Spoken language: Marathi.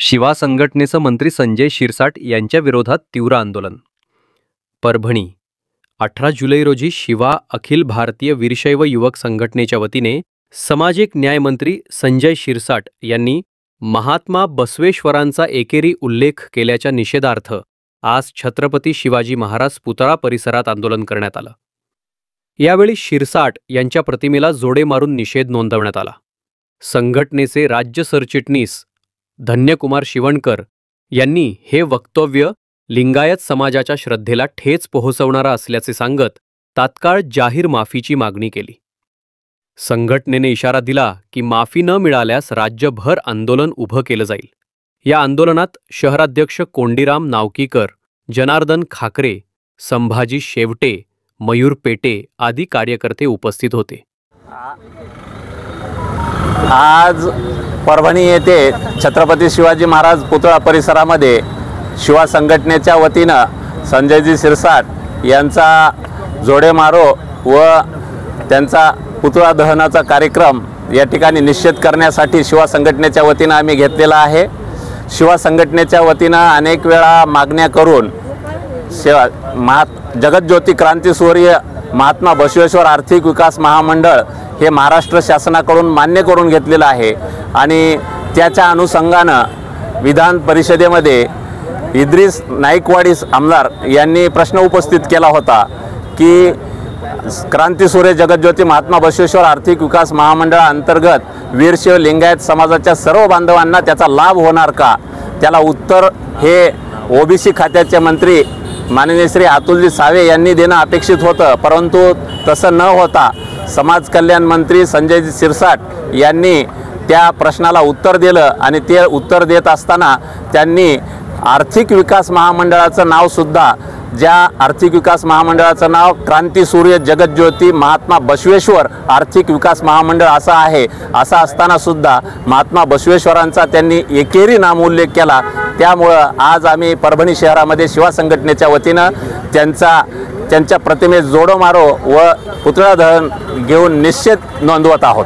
शिवा संघटनेचं मंत्री संजय शिरसाट यांच्या विरोधात तीव्र आंदोलन. परभणी 18 जुलै रोजी शिवा अखिल भारतीय वीरशैव युवक संघटनेच्या वतीने सामाजिक न्याय मंत्री संजय शिरसाट यांनी महात्मा बसवेश्वरांचा एकेरी उल्लेख केल्याच्या निषेधार्थ आज छत्रपती शिवाजी महाराज पुतळा परिसरात आंदोलन करण्यात आलं. यावेळी शिरसाट यांच्या प्रतिमेला जोडे मारून निषेध नोंदवण्यात आला. संघटनेचे राज्य सरचिटणीस धन्यकुमार शिवणकर यांनी हे वक्तव्य लिंगायत समाजाच्या श्रद्धेला ठेच पोहोचवणारा असल्याचे सांगत तात्काळ जाहीर माफीची मागणी केली. संघटनेने इशारा दिला की माफी न मिळाल्यास राज्यभर आंदोलन उभं केलं जाईल. या आंदोलनात शहराध्यक्ष कोंडीराम नावकीकर, जनार्दन खाकरे, संभाजी शेवटे, मयूर पेटे आदी कार्यकर्ते उपस्थित होते. आज परभणी येथे छत्रपती शिवाजी महाराज पुतळा परिसरामध्ये शिवा संघटनेच्या वतीनं संजयजी शिरसाट यांचा जोडे मारो व त्यांचा पुतळा दहनाचा कार्यक्रम या ठिकाणी निश्चित करण्यासाठी शिवा संघटनेच्या वतीनं आम्ही घेतलेला आहे. शिवा संघटनेच्या वतीनं अनेक वेळा मागण्या करून जगज्योती क्रांतीसूर्य महात्मा बसवेश्वर आर्थिक विकास महामंडळ हे महाराष्ट्र शासनाकडून मान्य करून घेतलेलं आहे आणि त्याच्या अनुषंगानं विधान परिषदेमध्ये इद्रिस नाईकवाडी आमदार यांनी प्रश्न उपस्थित केला होता की क्रांतीसूर्य जगज्योती महात्मा बसवेश्वर आर्थिक विकास महामंडळाअंतर्गत वीरशैव लिंगायत समाजाच्या सर्व बांधवांना त्याचा लाभ होणार का. त्याला उत्तर हे ओबीसी खात्याचे मंत्री माननीय श्री अतुलजी सावे यांनी देणं अपेक्षित होतं, परंतु तसं न होता समाज कल्याण मंत्री संजय शिरसाट यांनी त्या प्रश्नाला उत्तर दिलं आणि ते उत्तर देत असताना त्यांनी आर्थिक विकास महामंडळाचं नावसुद्धा, ज्या आर्थिक विकास महामंडळाचं नाव क्रांतीसूर्य जगज्योती महात्मा बसवेश्वर आर्थिक विकास महामंडळ असं आहे, असं असतानासुद्धा महात्मा बसवेश्वरांचा त्यांनी एकेरी नामोल्लेख केला. त्यामुळं आज आम्ही परभणी शहरामध्ये शिवा संघटनेच्या वतीनं त्यांच्या प्रतिमेस जोडो मारो व पुतळा दहन घेऊन निषेध नोंदवत आहोत.